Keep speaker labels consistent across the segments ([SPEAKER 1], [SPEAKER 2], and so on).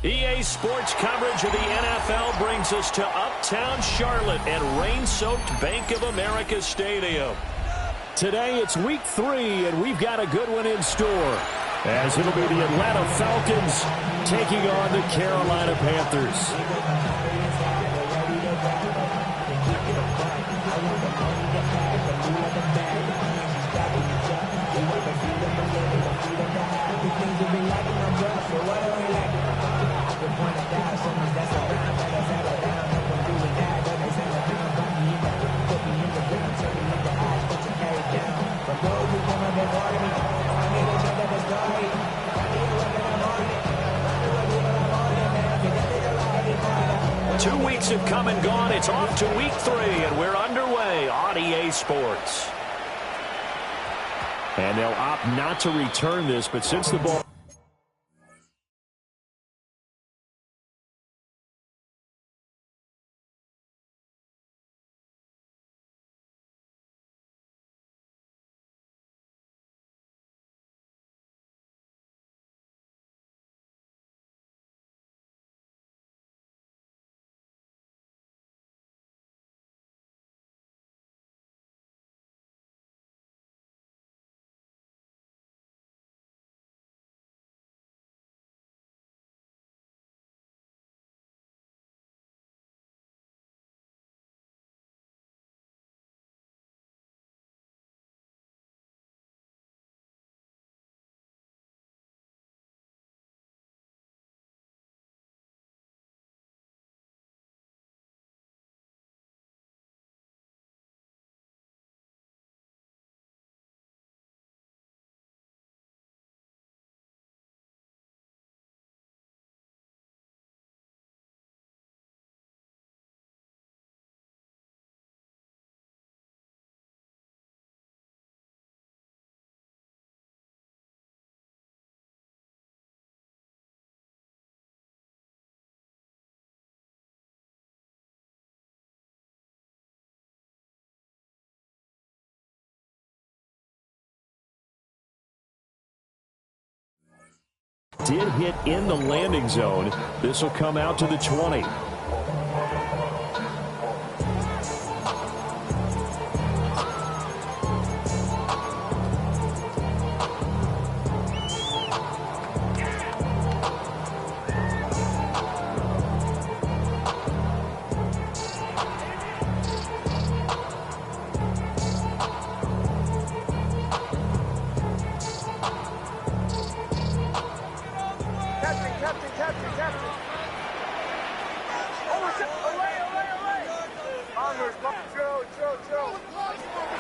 [SPEAKER 1] EA Sports coverage of the NFL brings us to uptown Charlotte at rain-soaked Bank of America Stadium. Today it's week 3, and we've got a good one in store, as it'll be the Atlanta Falcons taking on the Carolina Panthers. 2 weeks have come and gone. It's off to week 3, and we're underway on EA Sports. And they'll opt not to return this, but since the ball... did hit in the landing zone. This will come out to the 20.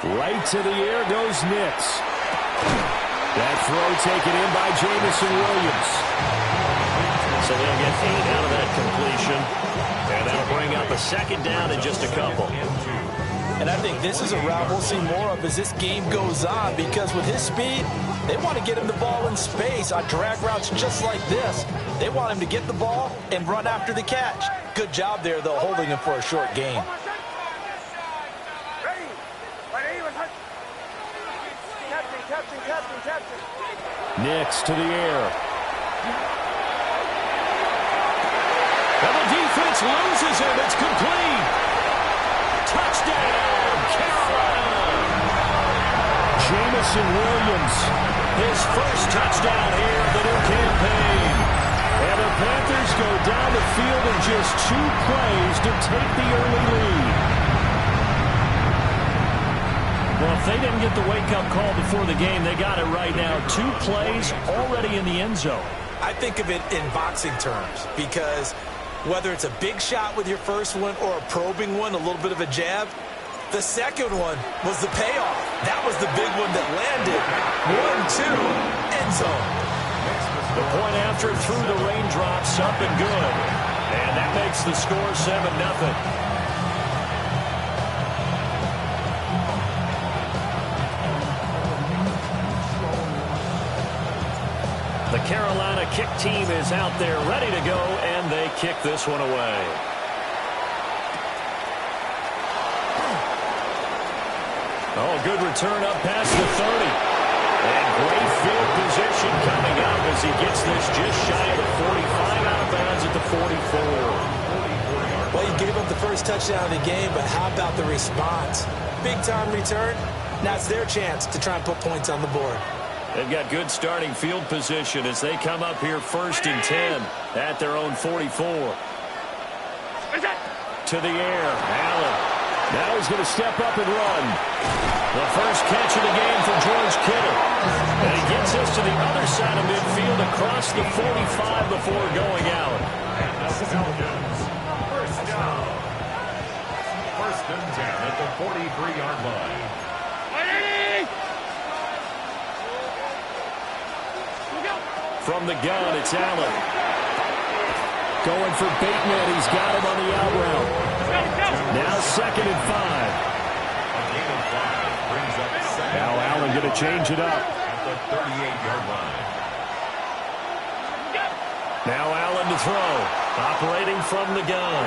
[SPEAKER 1] Right to the air goes Nix. That throw taken in by Jamison Williams. So they'll get 8 out of that completion. And that'll bring up a second down in just a couple.
[SPEAKER 2] And I think this is a route we'll see more of as this game goes on, because with his speed, they want to get him the ball in space on drag routes just like this. They want him to get the ball and run after the catch. Good job there, though, holding him for a short gain.
[SPEAKER 1] Nix to the air. And the defense loses him. It's complete. Touchdown, Carolina. Jamison Williams, his first touchdown here of the new campaign. And the Panthers go down the field in just 2 plays to take the early lead. Well, if they didn't get the wake-up call before the game, they got it right now. 2 plays already in the end zone.
[SPEAKER 2] I think of it in boxing terms, because Whether it's a big shot with your first one or a probing one, a little bit of a jab, the second one was the payoff. That was the big one that landed. 1-2, end zone.
[SPEAKER 1] The point after through the raindrops, up and good. And that makes the score 7-0. The Carolina kick team is out there ready to go, and they kick this one away. Oh, good return up past the 30. And great field position coming up as he gets this just shy of the 45, out of bounds at the 44.
[SPEAKER 2] Well, he gave up the first touchdown of the game, but how about the response? Big-time return. Now it's their chance to try and put points on the board.
[SPEAKER 1] They've got good starting field position as they come up here 1st and 10 at their own 44. To the air, Allen. Now he's going to step up and run. The first catch of the game for George Kittle. And he gets us to the other side of midfield across the 45 before going out.
[SPEAKER 3] And the Falcons, first down. 1st and 10 at the 43-yard line.
[SPEAKER 1] From the gun, it's Allen. Going for Bateman. He's got him on the out route. Now 2nd and 5. Now Allen going to change it up.
[SPEAKER 3] At the 38-yard line.
[SPEAKER 1] Now Allen to throw. Operating from the gun.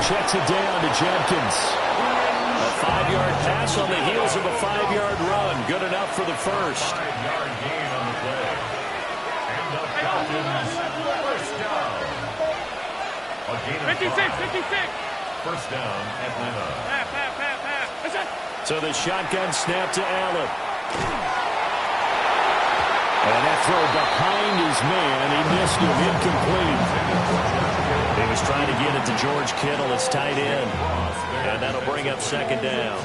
[SPEAKER 1] Checks it down to Jenkins. A 5-yard pass on the heels of a 5-yard run. Good enough for the first.
[SPEAKER 3] 5-yard gain on the play. And the Falcons, first down. A gain of
[SPEAKER 4] 56.
[SPEAKER 3] First down, Atlanta.
[SPEAKER 1] So the shotgun snap to Allen. And that throw behind his man. He missed him, incomplete. He was trying to get it to George Kittle, his tight end. And that'll bring up 2nd down.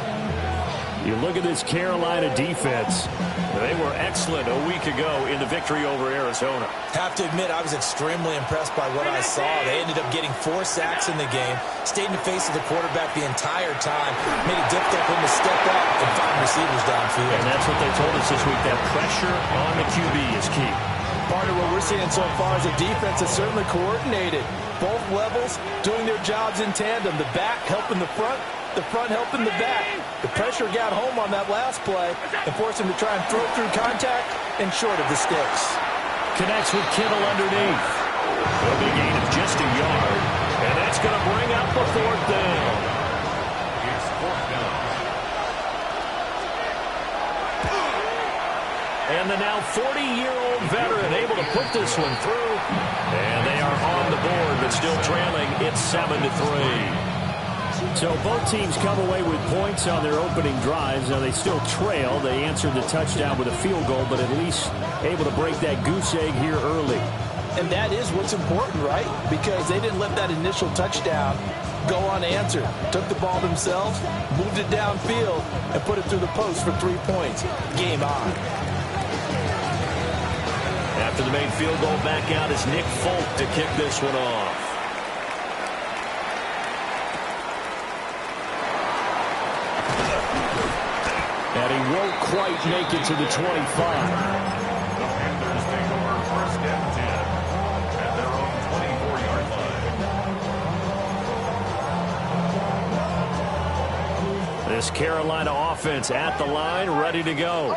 [SPEAKER 1] You look at this Carolina defense. They were excellent a week ago in the victory over Arizona.
[SPEAKER 2] Have to admit, I was extremely impressed by what I saw. They ended up getting 4 sacks in the game, stayed in the face of the quarterback the entire time, made it difficult for him to step up and find receivers downfield.
[SPEAKER 1] And that's what they told us this week, that pressure on the QB is key.
[SPEAKER 2] Part of what we're seeing so far is a defense that's certainly coordinated. Both levels doing their jobs in tandem. The back helping the front helping the back. The pressure got home on that last play and forced him to try and throw through contact and short of the sticks.
[SPEAKER 1] Connects with Kittle underneath. A big gain of just a yard. And that's going to bring up the 4th down.
[SPEAKER 3] It's 4th down.
[SPEAKER 1] And the now 40-year-old veteran able to put this one through. And they are on the board, but still trailing. It's 7-3. So both teams come away with points on their opening drives. Now they still trail. They answered the touchdown with a field goal, but at least able to break that goose egg here early.
[SPEAKER 2] And that is what's important, right? Because they didn't let that initial touchdown go unanswered. Took the ball themselves, moved it downfield, and put it through the post for 3 points. Game on.
[SPEAKER 1] After the main field goal, back out is Nick Folk to kick this one off. And he won't quite make it to the 25.
[SPEAKER 3] The Panthers take over 1st and 10 at their own 24-yard line.
[SPEAKER 1] This Carolina offense at the line, ready to go.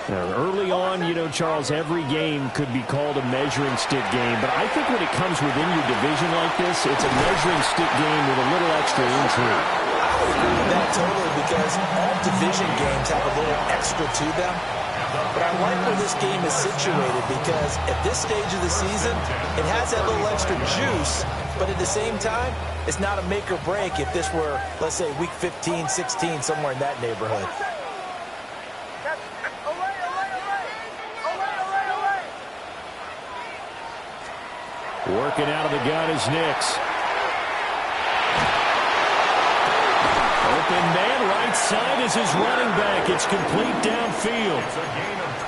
[SPEAKER 1] Now, early on, you know, Charles, every game could be called a measuring stick game. But I think when it comes within your division like this, it's a measuring stick game with a little extra intrigue.
[SPEAKER 2] I agree with that totally because all division games have a little extra to them. But I like where this game is situated because at this stage of the season, it has that little extra juice. But at the same time, it's not a make or break if this were, let's say, week 15, 16, somewhere in that neighborhood.
[SPEAKER 1] Working out of the gun is Nix. Open man, right side is his running back. It's complete downfield.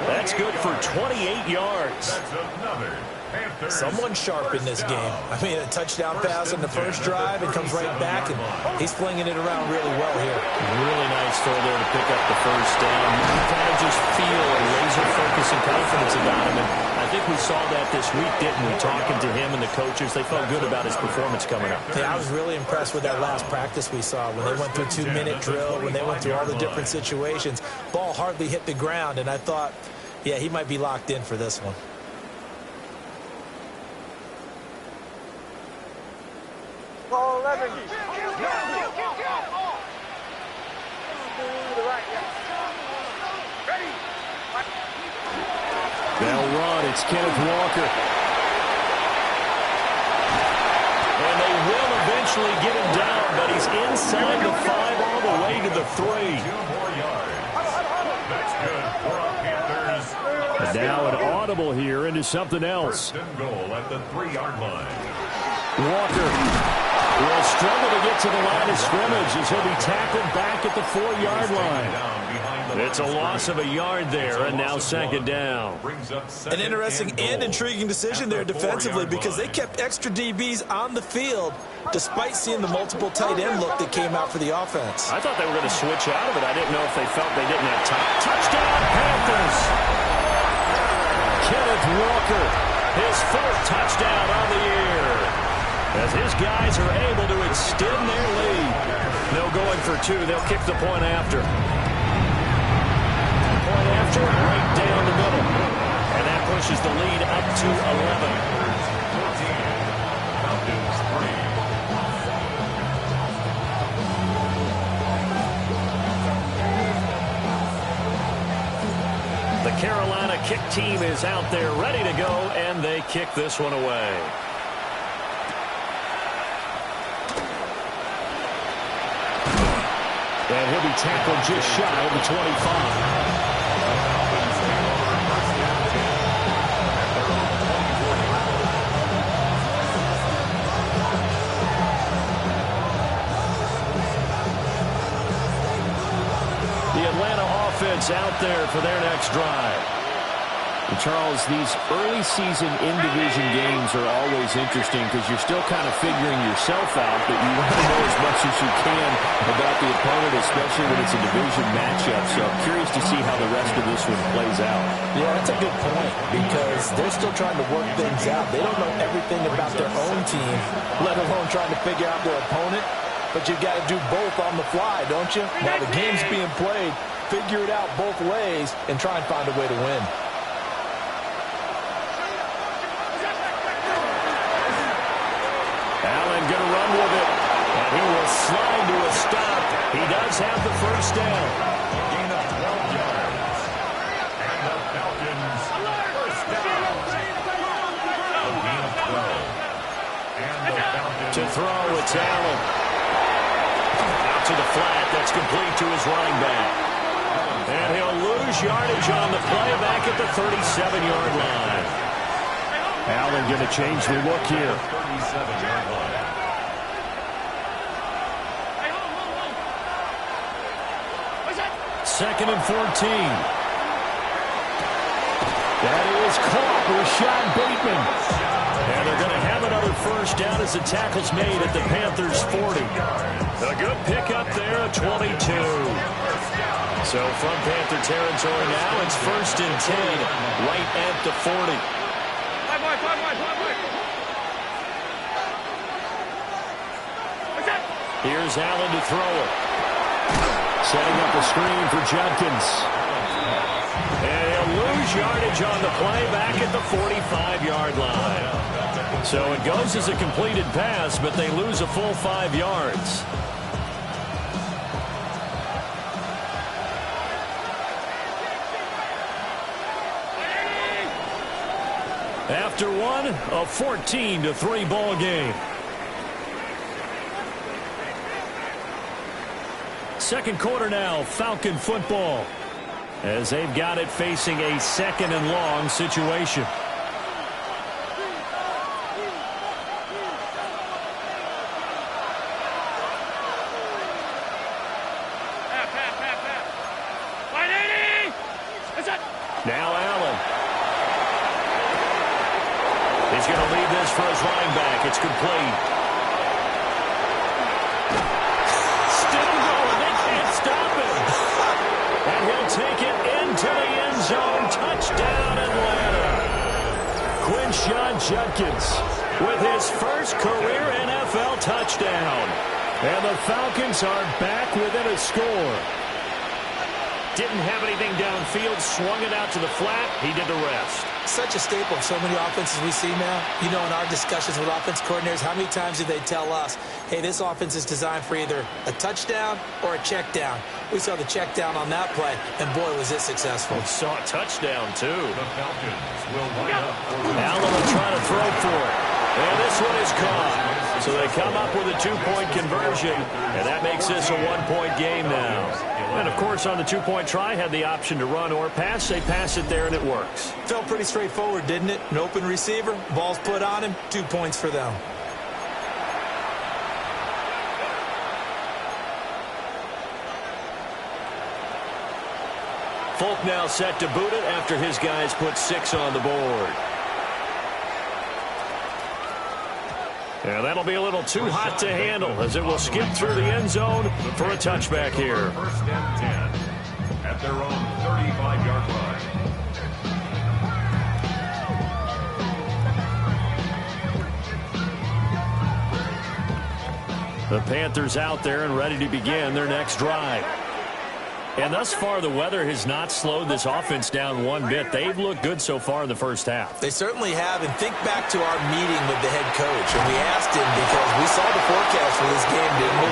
[SPEAKER 1] That's good for 28 yards.
[SPEAKER 3] That's another
[SPEAKER 2] Someone sharp in this game. I mean, a touchdown pass on the first drive and comes right back, and he's flinging it around really well here.
[SPEAKER 1] Really nice throw there to pick up the first down. You kind of just feel a laser focus and confidence about him, and I think we saw that this week, didn't we? Talking to him and the coaches, they felt good about his performance coming up.
[SPEAKER 2] Yeah, I was really impressed with that last practice we saw when they went through 2-minute drill, when they went through all the different situations. Ball hardly hit the ground, and I thought, yeah, he might be locked in for this one.
[SPEAKER 4] Ball 11.
[SPEAKER 1] They'll run. It's Kenneth Walker. And they will eventually get him down, but he's inside the 5 all the way to the 3.
[SPEAKER 3] 2 more yards. That's good for our Panthers.
[SPEAKER 1] And now an audible here into something else.
[SPEAKER 3] First and goal at the 3-yard line.
[SPEAKER 1] Walker will struggle to get to the line of scrimmage as he'll be tackled back at the 4-yard line. It's a loss of a yard there, and now second down.
[SPEAKER 2] An interesting and intriguing decision there defensively because they kept extra DBs on the field despite seeing the multiple tight end look that came out for the offense.
[SPEAKER 1] I thought they were going to switch out of it. I didn't know if they felt they didn't have time. Touchdown, Panthers! Kenneth Walker, his 4th touchdown on the year, as his guys are able to extend their lead. No going for 2. They'll kick the point after. Point after, right down the middle. And that pushes the lead up to 11. The Carolina kick team is out there ready to go, and they kick this one away. And he'll be tackled just shy of the 25. Out there for their next drive. And Charles, these early season in-division games are always interesting because you're still kind of figuring yourself out, but you want to know as much as you can about the opponent, especially when it's a division matchup. So I'm curious to see how the rest of this one plays out.
[SPEAKER 2] Yeah, that's a good point because they're still trying to work things out. They don't know everything about their own team, let alone trying to figure out their opponent. But you've got to do both on the fly, don't you? While the game's being played, figure it out both ways and try and find a way to win.
[SPEAKER 1] Allen going to run with it, and he will slide to a stop. He does have the first down.
[SPEAKER 3] A gain of 12 yards. And the Falcons first down. A gain of 12. And the Falcons
[SPEAKER 1] To throw, it's Allen. Out to the flat, that's complete to his running back. And he'll lose yardage on the play back at the 37-yard line. Allen going to change the look here.
[SPEAKER 3] 37-yard line.
[SPEAKER 1] Second and 14. That is caught. Rashad Bateman. And they're going to have another first down as the tackle's made at the Panthers' 40. A good pickup there at 22. So from Panther territory now, it's 1st and 10, right at the 40. Here's Allen to throw it. Setting up a screen for Judkins. And he'll lose yardage on the play back at the 45-yard line. So it goes as a completed pass, but they lose a full 5 yards. After one, a 14-3 ball game. Second quarter now, Falcon football, as they've got it facing a 2nd and long situation. Now Allen. He's going to leave this for his running back. It's complete. Still going. They can't stop him. And he'll take it into the end zone. Touchdown, Atlanta. Quinshon Judkins with his first career NFL touchdown. And the Falcons are back within a score. Didn't have anything downfield, swung it out to the flat. He did the rest.
[SPEAKER 2] Such a staple of so many offenses we see now. You know, in our discussions with offense coordinators, how many times do they tell us, hey, this offense is designed for either a touchdown or a check down. We saw the check down on that play, and boy, was it successful.
[SPEAKER 1] We saw a touchdown, too.
[SPEAKER 3] The Falcons will line up for
[SPEAKER 1] Allen will try to throw for it. And this one is caught. So they come up with a two-point conversion, and that makes this a one-point game now. And, of course, on the two-point try, had the option to run or pass. They pass it there, and it works.
[SPEAKER 2] Felt pretty straightforward, didn't it? An open receiver, ball's put on him, 2 points for them.
[SPEAKER 1] Folk now set to boot it after his guys put 6 on the board. And that'll be a little too hot to handle as it will skip through the end zone for a touchback here.
[SPEAKER 3] First and 10 at their own 35-yard line.
[SPEAKER 1] The Panthers out there and ready to begin their next drive. And thus far, the weather has not slowed this offense down one bit. They've looked good so far in the first half.
[SPEAKER 2] They certainly have. And think back to our meeting with the head coach. And we asked him because we saw the forecast for this game, didn't we?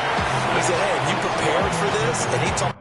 [SPEAKER 2] We said, hey, have you prepared for this? And he told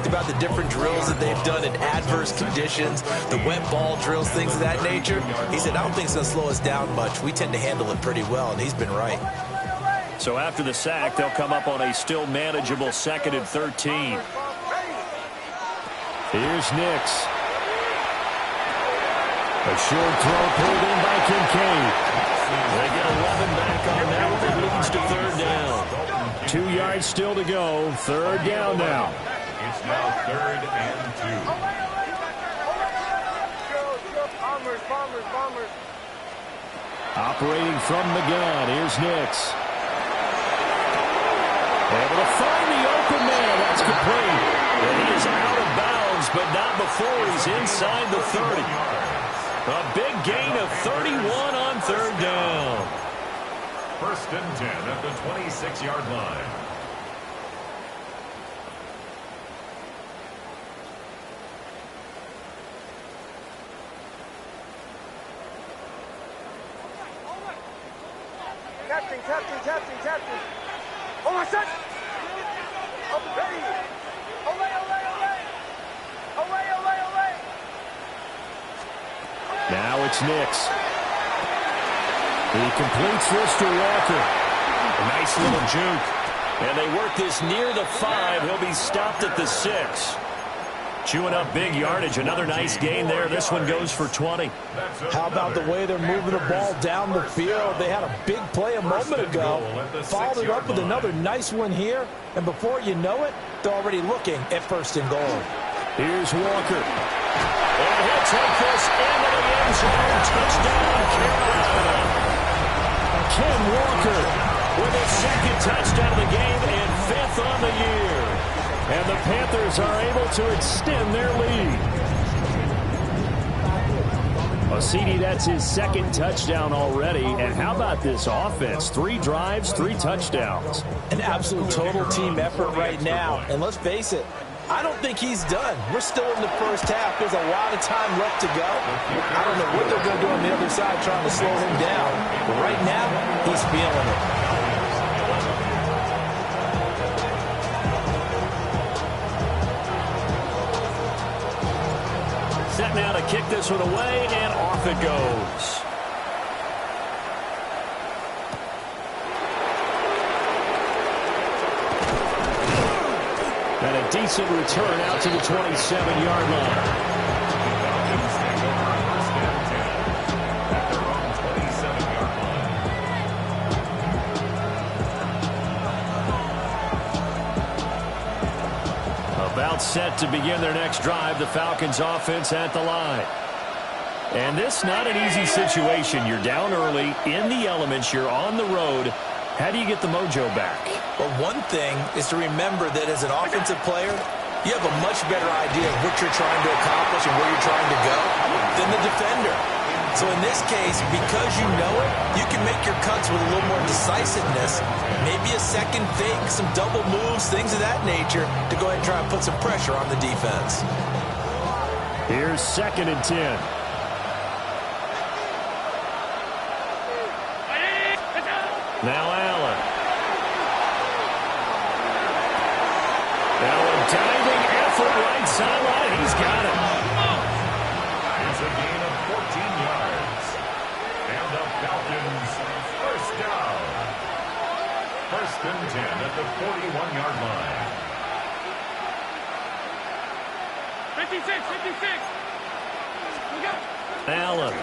[SPEAKER 2] about the different drills that they've done in adverse conditions, the wet ball drills, things of that nature. He said, I don't think it's going to slow us down much. We tend to handle it pretty well, and he's been right.
[SPEAKER 1] So after the sack, they'll come up on a still manageable 2nd and 13. Here's Nix. A short throw pulled in by Kincaid. They get 11 back on that one. It leads to 3rd down. 2 yards still to go. 3rd down now.
[SPEAKER 3] It's now 3rd and 2.
[SPEAKER 4] Bombers.
[SPEAKER 1] Operating from the gun. Here's Nix. Able to find the open man. That's complete. And he is out of bounds, but not before he's inside the 30. A big gain of 31 on 3rd down.
[SPEAKER 3] 1st and 10 at the 26-yard line.
[SPEAKER 4] Captain. Oh, my son. Oh, ready. Olay.
[SPEAKER 1] Now it's Nix. He completes this to Walker. A nice little juke. And they work this near the 5. He'll be stopped at the 6. Chewing up big yardage. Another nice gain there. This one goes for 20.
[SPEAKER 2] How about the way they're moving the ball down the field? They had a big play a moment ago. Followed it up with another nice one here. And before you know it, they're already looking at 1st and goal.
[SPEAKER 1] Here's Walker. And he'll take this into the end zone. Touchdown, Carolina. Ken Walker with his 2nd touchdown of the game and 5th on the year. And the Panthers are able to extend their lead. Well, CD, that's his second touchdown already. And how about this offense? 3 drives, 3 touchdowns.
[SPEAKER 2] An absolute total team effort right now. And let's face it, I don't think he's done. We're still in the first half. There's a lot of time left to go. I don't know what they're going to do on the other side trying to slow him down. But right now, he's feeling it.
[SPEAKER 1] Set now to kick this one away, and off it goes. And a decent return out to the 27-yard line. About set to begin their next drive, the Falcons offense at the line. And this not an easy situation. You're down early, in the elements, you're on the road. How do you get the mojo back?
[SPEAKER 2] Well, one thing is to remember that as an offensive player, you have a much better idea of what you're trying to accomplish and where you're trying to go than the defender. So in this case, because you know it, you can make your cuts with a little more decisiveness, maybe a second fake, some double moves, things of that nature, to go ahead and try and put some pressure on the defense.
[SPEAKER 1] Here's 2nd and 10. Now Allen. Now a diving effort right sideline. He's got it.
[SPEAKER 3] It's a gain of 14 yards. And the Falcons first down. 1st and 10 at the 41-yard line.
[SPEAKER 4] 56.
[SPEAKER 1] Allen.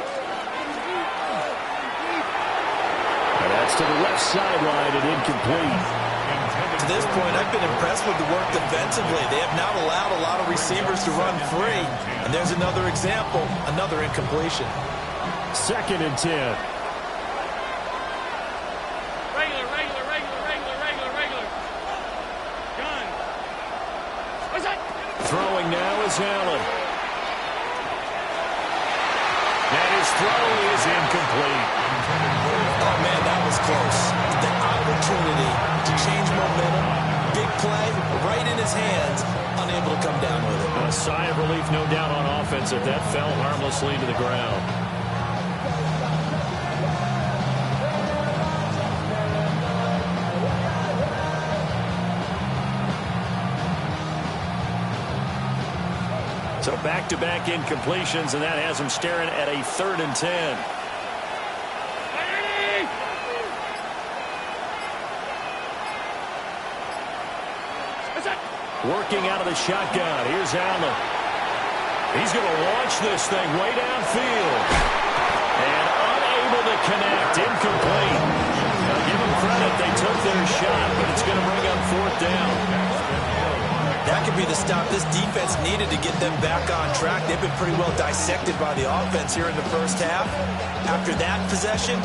[SPEAKER 1] And that's to the left sideline and incomplete.
[SPEAKER 2] To this point, I've been impressed with the work defensively. They have not allowed a lot of receivers to run free. And there's another example, another incompletion.
[SPEAKER 1] 2nd and 10.
[SPEAKER 4] Regular. Gun. What's that?
[SPEAKER 1] Throwing now is Allen. And his throw is incomplete.
[SPEAKER 2] Oh, man, that was close. The opportunity to change momentum, big play, right in his hands, unable to come down with it.
[SPEAKER 1] A sigh of relief, no doubt, on offense if that fell harmlessly to the ground. So back-to-back incompletions, and that has him staring at a 3rd and 10. Working out of the shotgun. Here's Allen. He's going to launch this thing way downfield. And unable to connect. Incomplete. Now, give them credit. They took their shot, but it's going to bring up 4th down.
[SPEAKER 2] That could be the stop this defense needed to get them back on track. They've been pretty well dissected by the offense here in the first half. After that possession,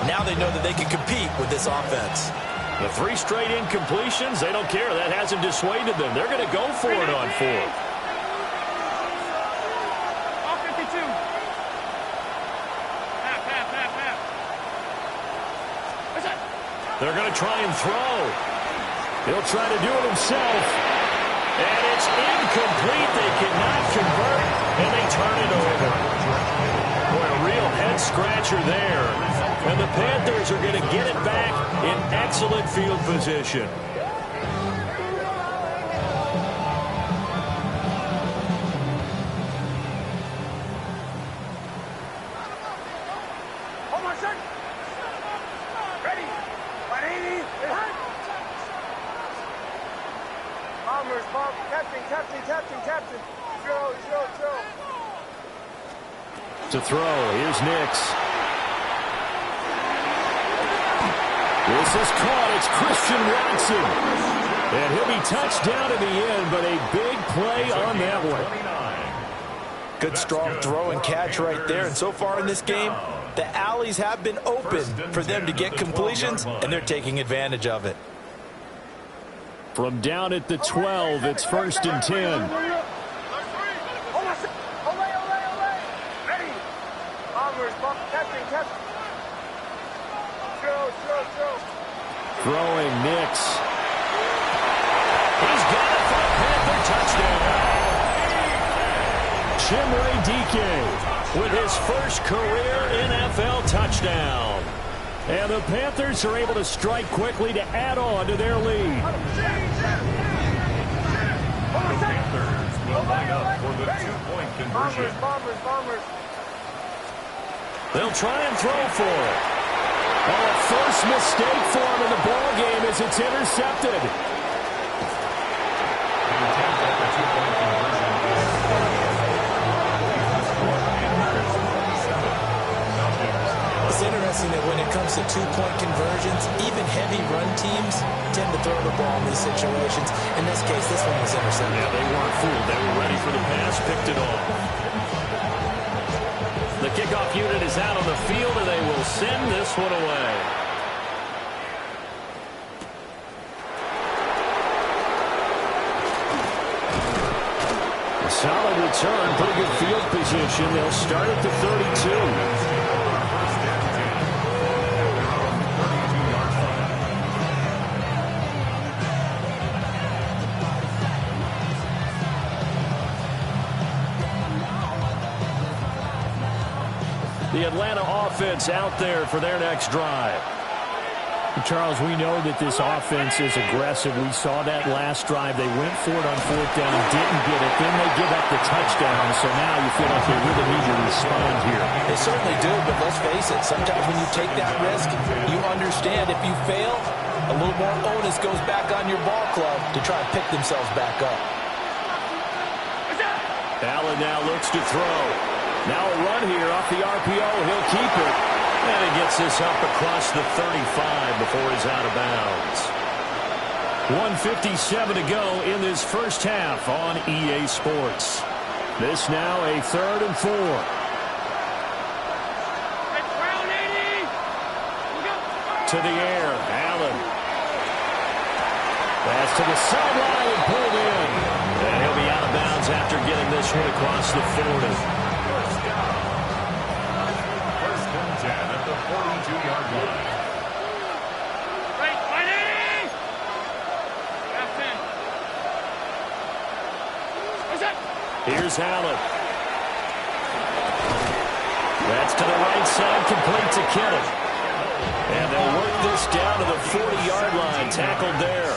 [SPEAKER 2] now they know that they can compete with this offense.
[SPEAKER 1] The 3 straight incompletions, they don't care. That hasn't dissuaded them. They're going to go for it on 4th.
[SPEAKER 4] All 52. Half. What's that?
[SPEAKER 1] They're going to try and throw. He'll try to do it himself. And it's incomplete. They cannot convert, and they turn it over. Boy, a real head-scratcher there. And the Panthers are going to get it back in excellent field position.
[SPEAKER 4] Hold on, son. Ready. 180. Bombers, bomb. Captain. Drill.
[SPEAKER 1] To throw, here's Nix. This is caught. It's Christian Watson. And he'll be touched down in the end, but a big play on that one.
[SPEAKER 2] Good strong throw and catch right there. And so far in this game, the alleys have been open for them to get completions, and they're taking advantage of it.
[SPEAKER 1] From down at the 12, it's 1st and 10.
[SPEAKER 4] Ready.
[SPEAKER 1] Throwing Nix. He's got it for a Panther touchdown. Chimere Dike with his first career NFL touchdown. And the Panthers are able to strike quickly to add on to their lead.
[SPEAKER 3] The Panthers will line up for the two-point conversion.
[SPEAKER 4] Bombers.
[SPEAKER 1] They'll try and throw for it. Oh, a first mistake for him in the ball game as it's intercepted.
[SPEAKER 2] It's interesting that when it comes to two-point conversions, even heavy run teams tend to throw the ball in these situations. In this case, this one was intercepted.
[SPEAKER 1] Yeah, they weren't fooled. They were ready for the pass, picked it off. The kickoff unit is out on the field, and they will send this one away. A solid return, pretty good field position. They'll start at the 32. The Atlanta offense out there for their next drive.
[SPEAKER 5] Charles, we know that this offense is aggressive. We saw that last drive. They went for it on fourth down and didn't get it. Then they give up the touchdown. So now you feel like they really need to respond here.
[SPEAKER 2] They certainly do, but let's face it. Sometimes when you take that risk, you understand if you fail, a little more onus goes back on your ball club to try and pick themselves back up.
[SPEAKER 1] Allen now looks to throw. Now a run here off the RPO. He'll keep it. And he gets this up across the 35 before he's out of bounds. 1:57 to go in this first half on EA Sports. This now a 3rd and 4. To the air, Allen. Pass to the sideline and pulled in. And he'll be out of bounds after getting this one across the 40.
[SPEAKER 3] 42-yard line.
[SPEAKER 1] Here's Allen. That's to the right side, complete to Kittle. And they'll work this down to the 40-yard line, tackled there.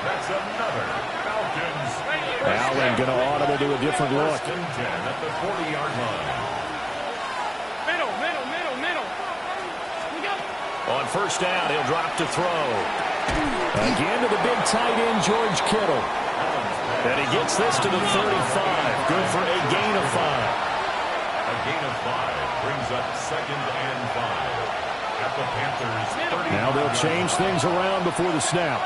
[SPEAKER 3] That's another Falcons.
[SPEAKER 5] Allen going to audible to a different look.
[SPEAKER 3] 1st and 10 at the 40-yard line.
[SPEAKER 1] On first down, he'll drop to throw. Again to the big tight end, George Kittle. And he gets this to the 35. Good for a gain of 5.
[SPEAKER 3] A gain of 5 brings up 2nd and 5 at the Panthers' 30.
[SPEAKER 5] Now they'll change things around before the snap.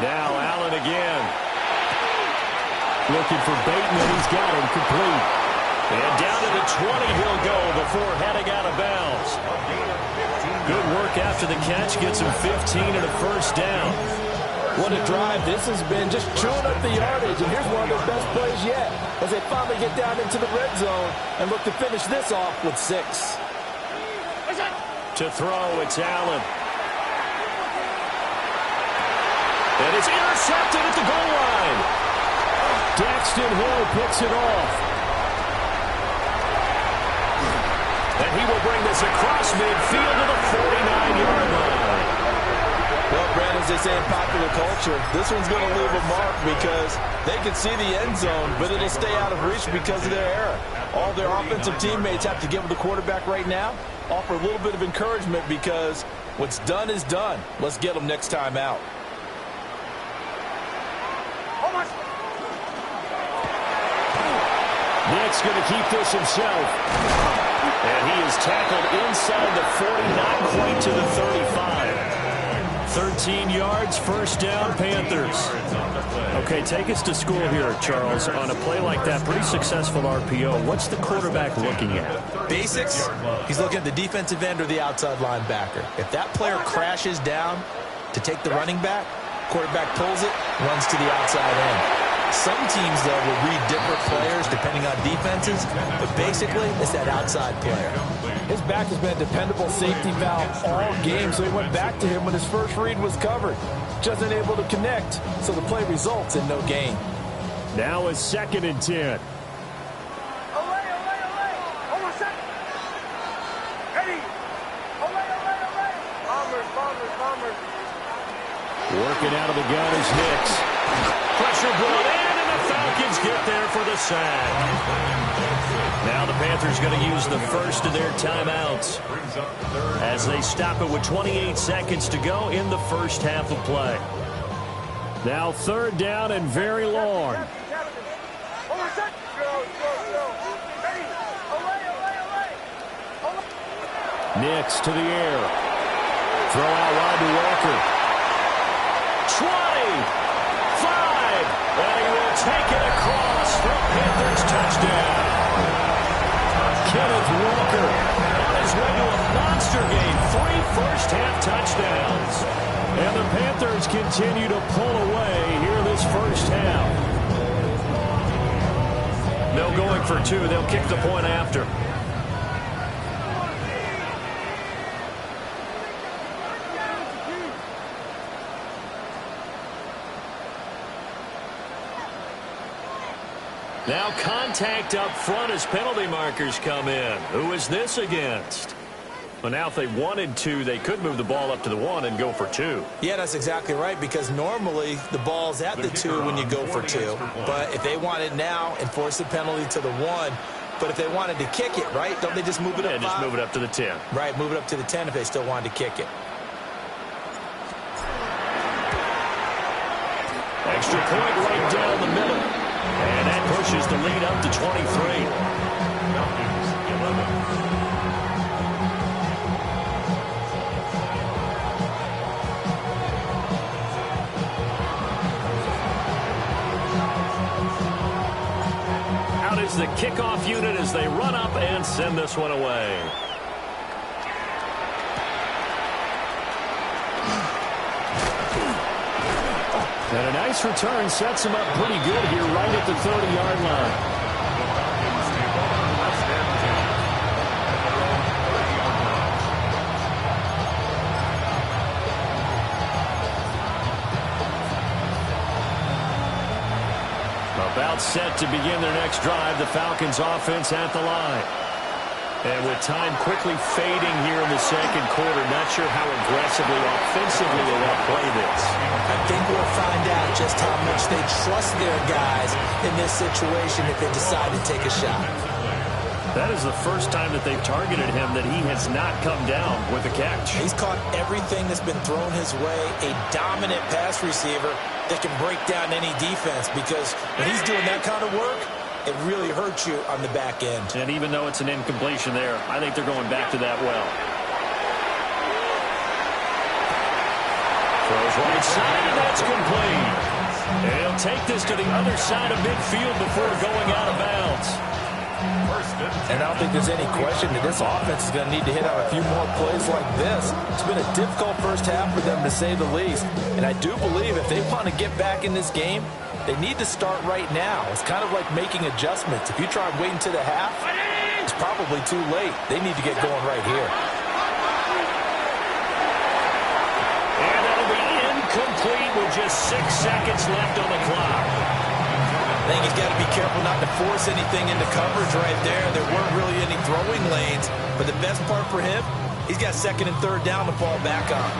[SPEAKER 1] Now Allen again.
[SPEAKER 5] Looking for Bateman. He's got him complete.
[SPEAKER 1] And down to the 20 he'll go before heading out of bounds. Good work after the catch. Gets him 15 and a first down.
[SPEAKER 2] What a drive this has been, just chewing up the yardage. And here's one of their best plays yet as they finally get down into the red zone and look to finish this off with 6.
[SPEAKER 1] To throw, it's Allen. And it's intercepted at the goal line.
[SPEAKER 5] Daxton Hill picks it off.
[SPEAKER 1] And he will bring this across midfield to the 49-yard line.
[SPEAKER 2] Well, Brad, as they say in popular culture, this one's going to leave a mark because they can see the end zone, but it'll stay out of reach because of their error. All their offensive teammates have to give the quarterback right now, offer a little bit of encouragement because what's done is done. Let's get them next time out.
[SPEAKER 1] Nick's going to keep this himself. And he is tackled inside the 40, not quite to the 35. 13 yards, first down, Panthers.
[SPEAKER 5] Okay, take us to school here, Charles. On a play like that, pretty successful RPO. What's the quarterback looking at?
[SPEAKER 2] Basics, he's looking at the defensive end or the outside linebacker. If that player crashes down to take the running back, quarterback pulls it, runs to the outside end. Some teams, though, will read different players depending on defenses, but basically it's that outside player.
[SPEAKER 6] His back has been a dependable safety valve all game, so he went back to him when his first read was covered. Just unable to connect, so the play results in no gain.
[SPEAKER 5] Now it's 2nd and 10. Working out of the gun is Hicks. Pressure brought in, and the Falcons get there for the sack. Now the Panthers going to use the first of their timeouts as they stop it with 28 seconds to go in the first half of play. Now 3rd down and very long. Nix to the air. Throw out wide to Walker. 20, 5, and he will take it across for Panthers touchdown. Kenneth Walker on his way to a monster game, 3 first-half touchdowns. And the Panthers continue to pull away here this first half. No going for 2. They'll kick the point after. Now contact up front as penalty markers come in. Who is this against? Well, now if they wanted to, they could move the ball up to the 1 and go for 2.
[SPEAKER 2] Yeah, that's exactly right, because normally the ball's at the 2 when you go for 2. But if they want it now, enforce the penalty to the 1. But if they wanted to kick it, right, don't they just move it up 5?
[SPEAKER 5] Just move it up to the 10.
[SPEAKER 2] Right, move it up to the 10 if they still wanted to kick it.
[SPEAKER 5] Extra point right down the middle. And that pushes the lead up to 23.
[SPEAKER 3] Falcons 11.
[SPEAKER 5] Out is the kickoff unit as they run up and send this one away. And a nice return sets him up pretty good here right at the 30-yard line. About set to begin their next drive, the Falcons offense at the line. And with time quickly fading here in the second quarter, not sure how aggressively, offensively they want to play this.
[SPEAKER 2] I think we'll find out just how much they trust their guys in this situation if they decide to take a shot.
[SPEAKER 5] That is the first time that they've targeted him that he has not come down with a catch.
[SPEAKER 2] He's caught everything that's been thrown his way, a dominant pass receiver that can break down any defense, because when he's doing that kind of work, it really hurts you on the back end.
[SPEAKER 5] And even though it's an incompletion there, I think they're going back to that well. Throws right side, and that's complete. And he'll take this to the other side of midfield before going out of bounds.
[SPEAKER 6] And I don't think there's any question that this offense is going to need to hit out a few more plays like this. It's been a difficult first half for them, to say the least. And I do believe if they want to get back in this game, they need to start right now. It's kind of like making adjustments. If you try waiting to the half, it's probably too late. They need to get going right here.
[SPEAKER 5] And that'll be incomplete with just 6 seconds left on the clock.
[SPEAKER 2] I think he's got to be careful not to force anything into coverage right there. There weren't really any throwing lanes. But the best part for him, he's got 2nd and 3rd down to fall back on.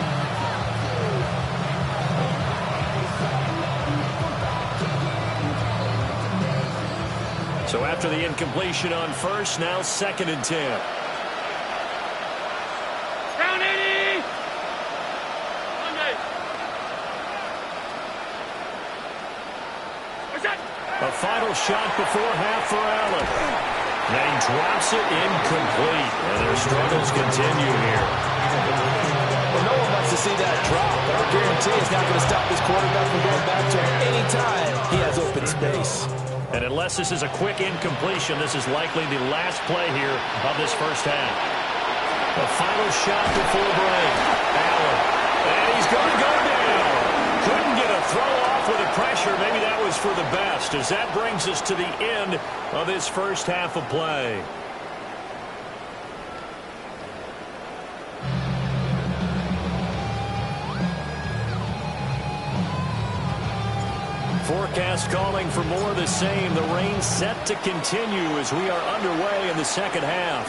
[SPEAKER 5] So after the incompletion on first, now 2nd and 10.
[SPEAKER 4] Down 80! What's that?
[SPEAKER 5] A final shot before half for Allen. And he drops it incomplete. And their struggles continue here.
[SPEAKER 6] Well, no one wants to see that drop, but I guarantee it's not going to stop this quarterback from going back to him anytime he has open space.
[SPEAKER 5] And unless this is a quick incompletion, this is likely the last play here of this first half. The final shot before break. Allen. And he's going to go down. Couldn't get a throw off with the pressure. Maybe that was for the best.
[SPEAKER 1] next, as that brings us to the end of this first half of play. Forecast calling for more of the same. The rain set to continue as we are underway in the second half.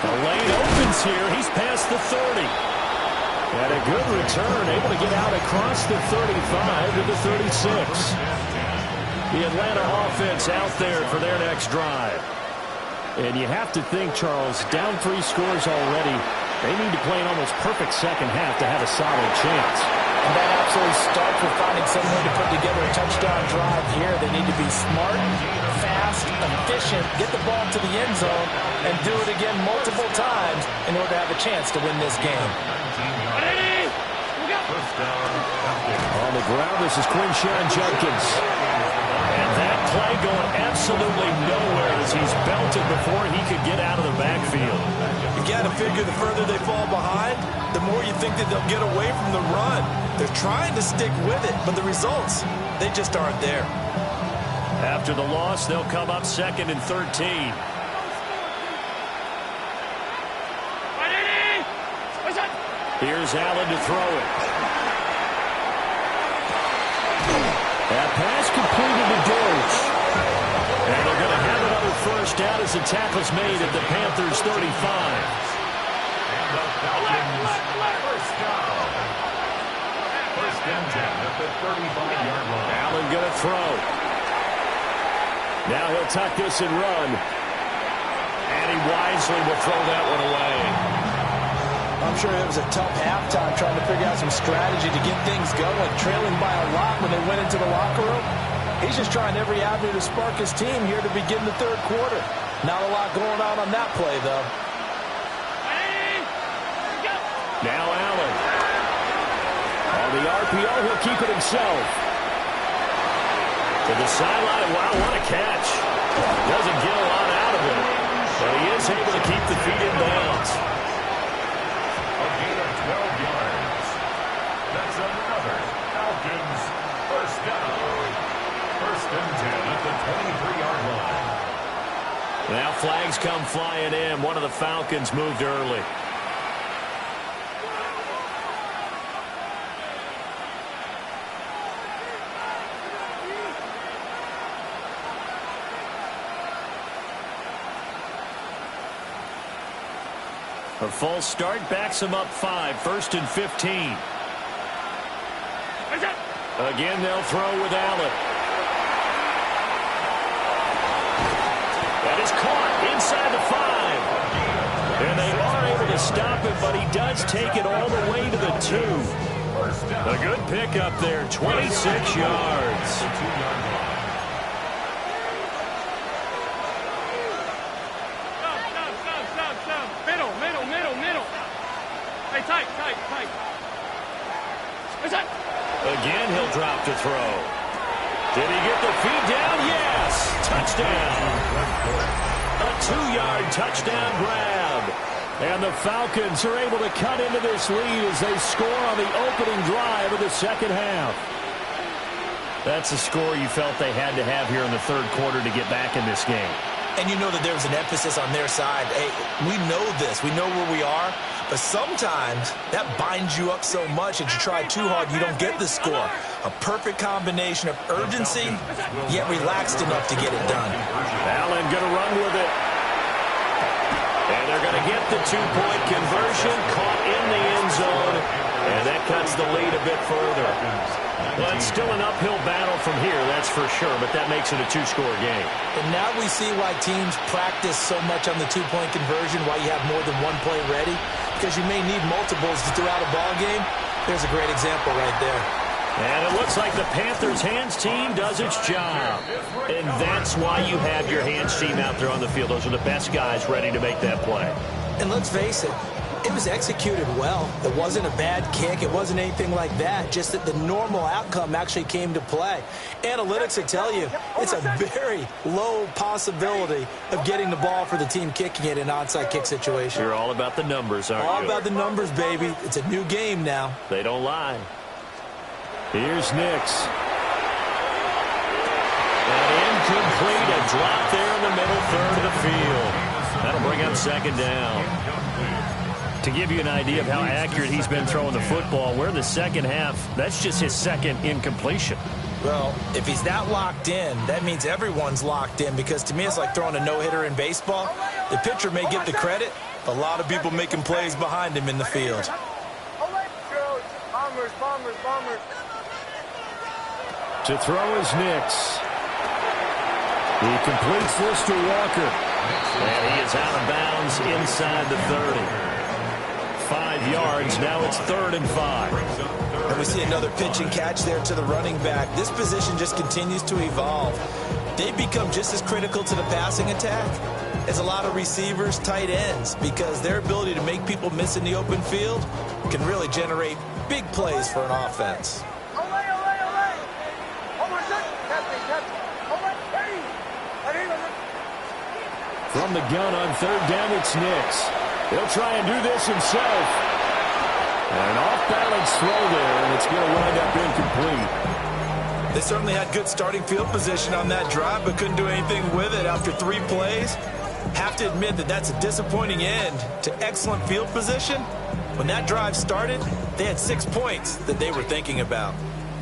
[SPEAKER 1] The lane opens here. He's past the 30. And a good return, able to get out across the 35 to the 36. The Atlanta offense out there for their next drive. And you have to think, Charles, down 3 scores already. They need to play an almost perfect second half to have a solid chance.
[SPEAKER 2] And that absolutely starts with finding some way to put together a touchdown drive here. They need to be smart, fast, efficient, get the ball to the end zone, and do it again multiple times in order to have a chance to win this game.
[SPEAKER 1] On the ground, this is Quinshawn Judkins. And that play going absolutely nowhere as he's belted before he could get out of the backfield.
[SPEAKER 2] You got to figure the further they fall behind, the more you think that they'll get away from the run. They're trying to stick with it, but the results, they just aren't there.
[SPEAKER 1] After the loss, they'll come up 2nd and 13. Here's Allen to throw it. That pass completed to Deutsch. And they're going to have another first down as the tackle's made at the Panthers' 35. And the Falcons, first down. First and 10 at the 35-yard line. Allen going to throw. Now he'll tuck this and run. And he wisely will throw that one away.
[SPEAKER 2] I'm sure it was a tough halftime trying to figure out some strategy to get things going, trailing by a lot when they went into the locker room. He's just trying every avenue to spark his team here to begin the third quarter. Not a lot going on that play, though.
[SPEAKER 1] Now Allen. On the RPO, he'll keep it himself. To the sideline. Wow, what a catch. Doesn't get a lot out of it, but he is able to keep the feet in bounds. A gain of 12 yards. That's another Falcons first down. First and 10 at the 23-yard line. Now flags come flying in. One of the Falcons moved early. A full start backs him up 5. First and 15. Again, they'll throw with Allen. That is caught inside the 5. And they are able to stop it, but he does take it all the way to the 2. A good pickup there, 26 yards. Again, he'll drop to throw. Did he get the feet down? Yes. Touchdown. A 2-yard touchdown grab. And the Falcons are able to cut into this lead as they score on the opening drive of the second half. That's a score you felt they had to have here in the third quarter to get back in this game.
[SPEAKER 2] And you know that there was an emphasis on their side. Hey, we know this. We know where we are. But sometimes that binds you up so much that you try too hard, you don't get the score. A perfect combination of urgency, yet relaxed enough to get it done.
[SPEAKER 1] Allen going to run with it. And they're going to get the 2-point conversion, caught in the end zone. And that cuts the lead a bit further. Well, it's still an uphill battle from here, that's for sure, but that makes it a 2-score game.
[SPEAKER 2] And now we see why teams practice so much on the 2-point conversion, why you have more than one play ready, because you may need multiples throughout a ball game. There's a great example right there.
[SPEAKER 1] And it looks like the Panthers' hands team does its job. And that's why you have your hands team out there on the field. Those are the best guys ready to make that play.
[SPEAKER 2] And let's face it, it was executed well. It wasn't a bad kick. It wasn't anything like that. Just that the normal outcome actually came to play. Analytics will tell you it's a very low possibility of getting the ball for the team kicking it in an onside kick situation.
[SPEAKER 1] You're all about the numbers, aren't you?
[SPEAKER 2] All about the numbers, baby. It's a new game now.
[SPEAKER 1] They don't lie.
[SPEAKER 5] Here's Nix. And incomplete, a drop there in the middle third of the field. That'll bring up second down. To give you an idea of how accurate he's been throwing the football, we're in the second half. That's just his second incompletion.
[SPEAKER 2] Well, if he's that locked in, that means everyone's locked in, because to me it's like throwing a no-hitter in baseball. The pitcher may get the credit. A lot of people making plays behind him in the field.
[SPEAKER 5] To throw is Nix. He completes this to Walker. And he is out of bounds inside the 30. 5 yards. Now it's 3rd and 5.
[SPEAKER 2] And we see another pitch and catch there to the running back. This position just continues to evolve. They become just as critical to the passing attack as a lot of receivers, tight ends, because their ability to make people miss in the open field can really generate big plays for an offense.
[SPEAKER 5] From the gun on 3rd down, it's Nix. He'll try and do this himself. An off-balance throw there, and it's going to wind up incomplete.
[SPEAKER 2] They certainly had good starting field position on that drive, but couldn't do anything with it after 3 plays. Have to admit that that's a disappointing end to excellent field position. When that drive started, they had 6 points that they were thinking about.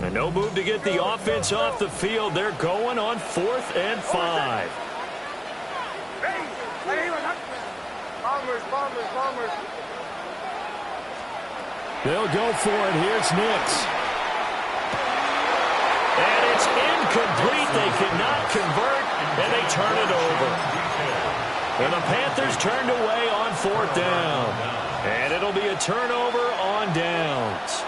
[SPEAKER 5] And no move to get the offense off the field. They're going on 4th and 5. They'll go for it. Here's Nix. And it's incomplete. They cannot convert, and they turn it over. And the Panthers turned away on 4th down. And it'll be a turnover on downs.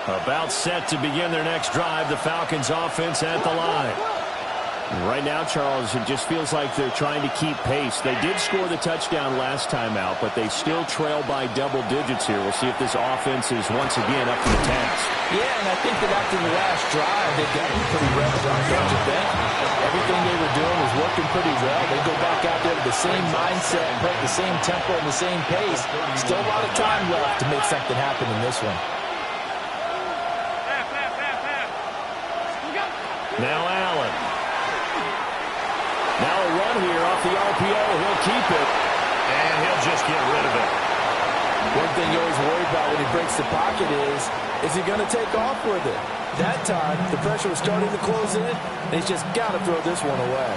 [SPEAKER 5] About set to begin their next drive, the Falcons offense at the line. Right now, Charles, it just feels like they're trying to keep pace. They did score the touchdown last time out, but they still trail by double digits here. We'll see if this offense is once again up to the task.
[SPEAKER 2] Yeah, and I think that after the last drive, they've gotten pretty revved up, don't you think? Everything they were doing was working pretty well. They go back out there with the same mindset, play the same tempo and the same pace. Still a lot of time left to make something happen in this one.
[SPEAKER 5] Now Allen. Now a run here off the RPO. He'll keep it. And he'll just get rid of it.
[SPEAKER 2] One thing you always worry about when he breaks the pocket is he going to take off with it? That time, the pressure was starting to close in, and he's just got to throw this one away.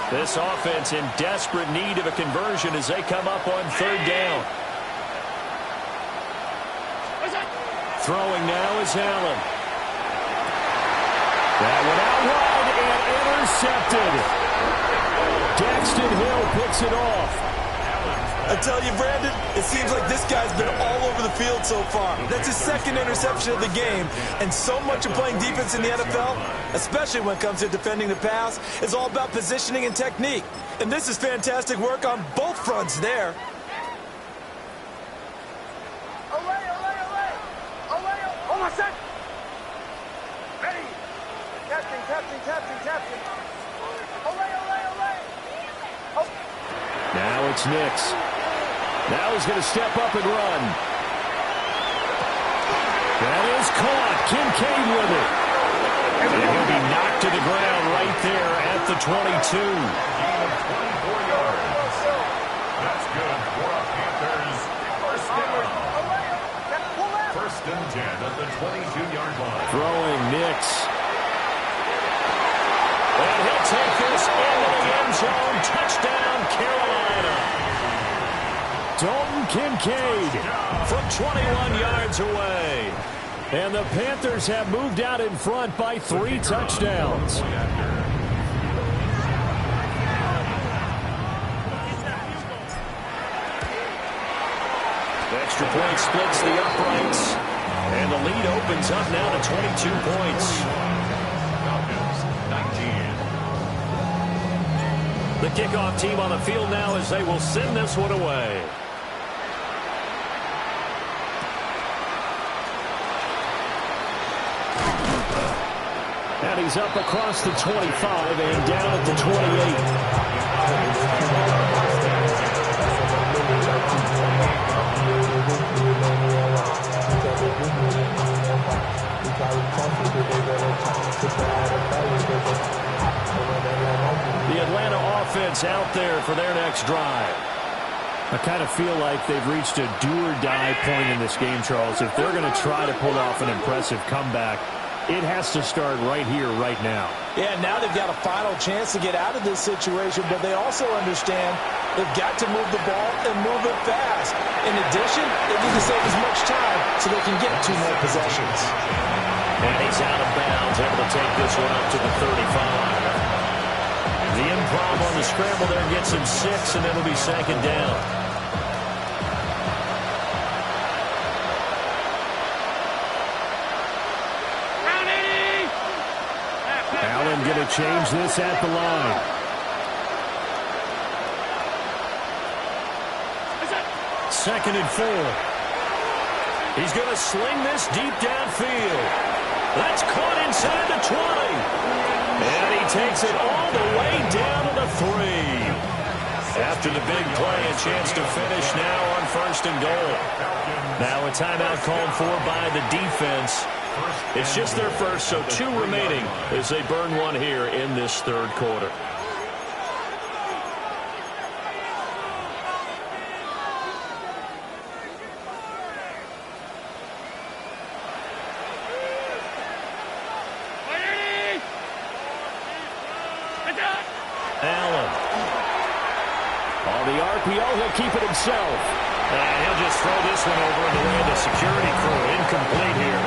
[SPEAKER 5] This offense in desperate need of a conversion as they come up on 3rd down. Throwing now is Allen. That one out wide and intercepted. Daxton Hill picks it off.
[SPEAKER 2] I tell you, Brandon, it seems like this guy's been all over the field so far. That's his 2nd interception of the game. And so much of playing defense in the NFL, especially when it comes to defending the pass, is all about positioning and technique. And this is fantastic work on both fronts there.
[SPEAKER 5] Now it's Nix. Now he's going to step up and run. That is caught. Kincaid with it. And he'll be knocked to the ground right there at the 22.
[SPEAKER 3] Gain of 24 yards. That's good for a Panthers first down. 1st and 10 at the 22-yard line.
[SPEAKER 5] Throwing Nix. And he'll take this into the end zone. Touchdown, Carolina. Dalton Kincaid from 21 yards away. And the Panthers have moved out in front by 3 touchdowns. Extra point splits the uprights. And the lead opens up now to 22 points.
[SPEAKER 3] Falcons, 19.
[SPEAKER 5] The kickoff team on the field now as they will send this one away. And he's up across the 25 and down at the 28.
[SPEAKER 1] next drive.
[SPEAKER 5] I kind of feel like they've reached a do-or-die point in this game, Charles. If they're going to try to pull off an impressive comeback, it has to start right here, right now.
[SPEAKER 2] Yeah, now they've got a final chance to get out of this situation, but they also understand they've got to move the ball and move it fast. In addition, they need to save as much time so they can get 2 more possessions.
[SPEAKER 1] And he's out of bounds, able to take this one up to the 35. The improv on the scramble there gets him 6, and it'll be 2nd down.
[SPEAKER 5] Allen going to change this at the line.
[SPEAKER 1] Second and 4. He's going to sling this deep downfield. That's caught inside the 20. And he takes it all the way down to the 3. After the big play, a chance to finish now on 1st and goal. Now a timeout called for by the defense. It's just their first, so 2 remaining as they burn one here in this 3rd quarter. Allen. On the RPO, he'll keep it himself. And he'll just throw this one over in the way of the security crew. Incomplete here.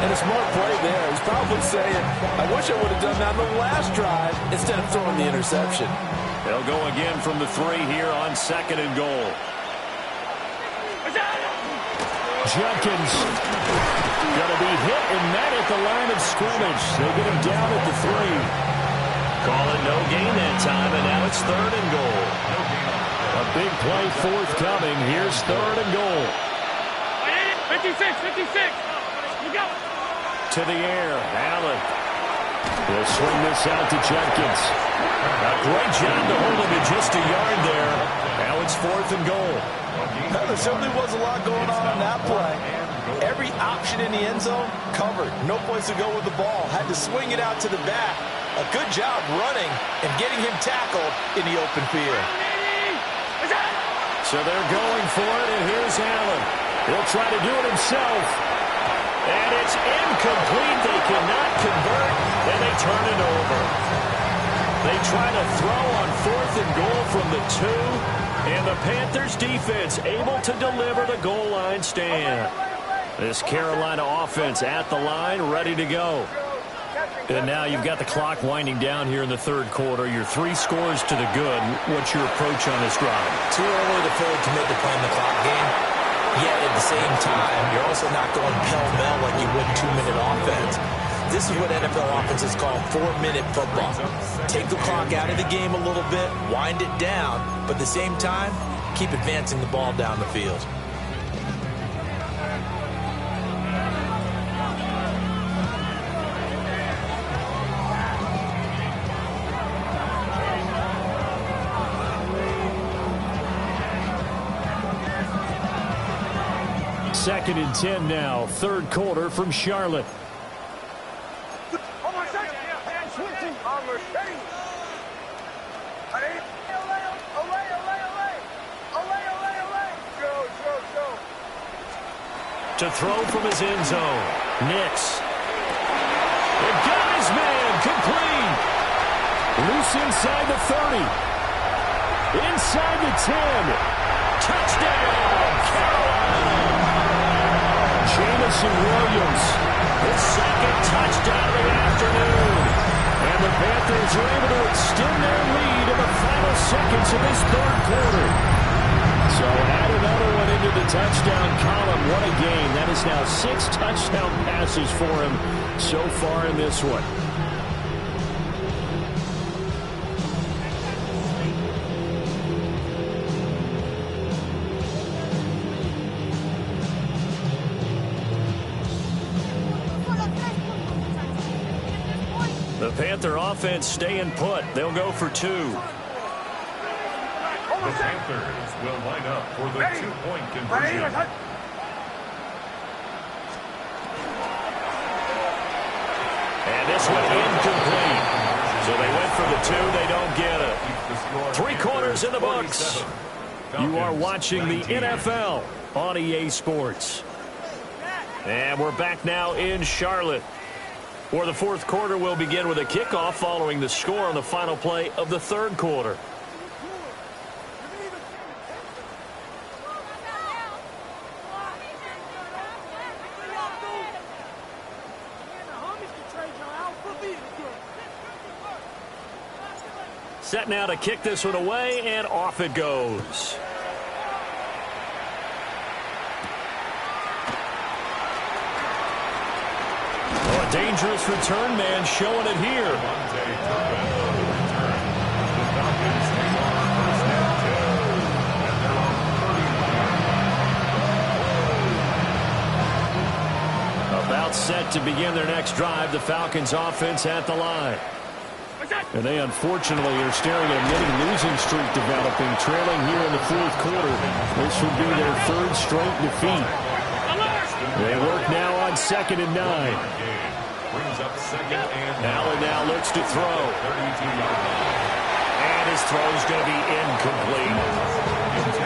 [SPEAKER 2] And a smart play there. He's probably saying, I wish I would have done that on the last drive instead of throwing the interception.
[SPEAKER 1] They'll go again from the 3 here on 2nd and goal.
[SPEAKER 5] Jenkins going to be hit and met at the line of scrimmage. They get him down at the 3.
[SPEAKER 1] Call it no gain that time, and now it's 3rd and goal.
[SPEAKER 5] A big play forthcoming. Here's 3rd and goal.
[SPEAKER 4] 56. Look out.
[SPEAKER 1] To the air, Allen.
[SPEAKER 5] He'll swing this out to Jenkins.
[SPEAKER 1] A great job to hold him at just a yard there. Now it's 4th and goal.
[SPEAKER 2] There certainly was a lot going on that play. Every option in the end zone covered. No place to go with the ball. Had to swing it out to the back. A good job running and getting him tackled in the open field.
[SPEAKER 1] So they're going for it, and here's Allen. He'll try to do it himself. And it's incomplete. They cannot convert, and they turn it over. They try to throw on 4th and goal from the 2, and the Panthers defense able to deliver the goal line stand. This Carolina offense at the line, ready to go. And now you've got the clock winding down here in the 3rd quarter. Your 3 scores to the good. What's your approach on this drive?
[SPEAKER 2] Too early to fully commit to playing the clock game. Yet at the same time, you're also not going pell-mell like you would 2-minute offense. This is what NFL offenses call 4-minute football. Take the clock out of the game a little bit, wind it down, but at the same time, keep advancing the ball down the field.
[SPEAKER 5] Second and 10 now. 3rd quarter from Charlotte.
[SPEAKER 1] To throw from his end zone. Nix. It got his man. Complete.
[SPEAKER 5] Loose inside the 30. Inside the 10.
[SPEAKER 1] Touchdown, Carolina.
[SPEAKER 5] Jamison Williams.
[SPEAKER 1] His 2nd touchdown of the afternoon.
[SPEAKER 5] And the Panthers are able to extend their lead in the final seconds of this 3rd quarter. So add another one into the touchdown column. What a game. That is now 6 touchdown passes for him so far in this one.
[SPEAKER 1] The Panther offense staying put. They'll go for 2.
[SPEAKER 3] The Panthers will line up for the 2-point conversion.
[SPEAKER 1] And this one incomplete. So they went for the two. They don't get it. 3 quarters in the books. You are watching the NFL on EA Sports. And we're back now in Charlotte, where the fourth quarter will begin with a kickoff following the score on the final play of the third quarter. Set now to kick this one away, and off it goes. Oh, a dangerous return man showing it here. About set to begin their next drive, the Falcons offense at the line. And they unfortunately are staring at a mini losing streak developing, trailing here in the fourth quarter. This would be their third straight defeat. They work now on 2nd and 9. Allen now looks to throw. And his throw is going to be incomplete.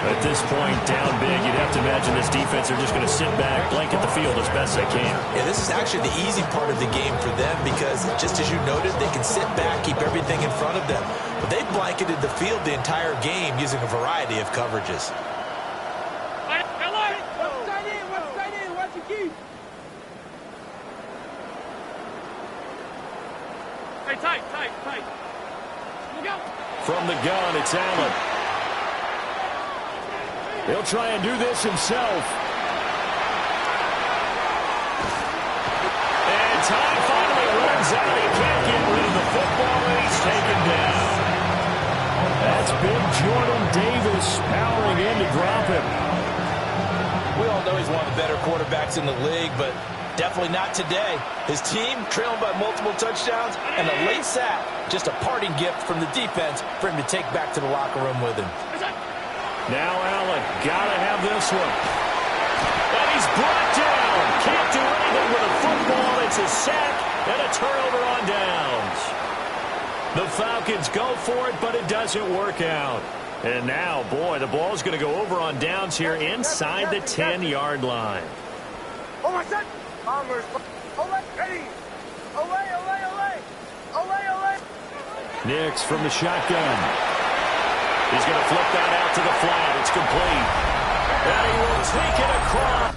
[SPEAKER 1] At this point, down big, you'd have to imagine this defense are just going to sit back, blanket the field as best they can.
[SPEAKER 2] Yeah, this is actually the easy part of the game for them because, just as you noted, they can sit back, keep everything in front of them. But they blanketed the field the entire game using a variety of coverages.
[SPEAKER 4] Hey, tight.
[SPEAKER 1] From the gun, it's Allen. He'll try and do this himself. And time finally runs out. He can't get rid of the football, and he's taken down. That's big Jordan Davis powering in to drop him.
[SPEAKER 2] We all know he's one of the better quarterbacks in the league, but definitely not today. His team trailing by multiple touchdowns, and a late sack, just a parting gift from the defense for him to take back to the locker room with him.
[SPEAKER 1] Now Allen, gotta have this one. And he's brought down. Can't do anything with a football. It's a sack and a turnover on downs. The Falcons go for it, but it doesn't work out. And now, boy, the ball's going to go over on downs here inside the 10-yard line.
[SPEAKER 7] Oh, my son! Ready! Olay!
[SPEAKER 1] Nix from the shotgun. He's going to flip that out to the flat. It's complete. And he will take it across.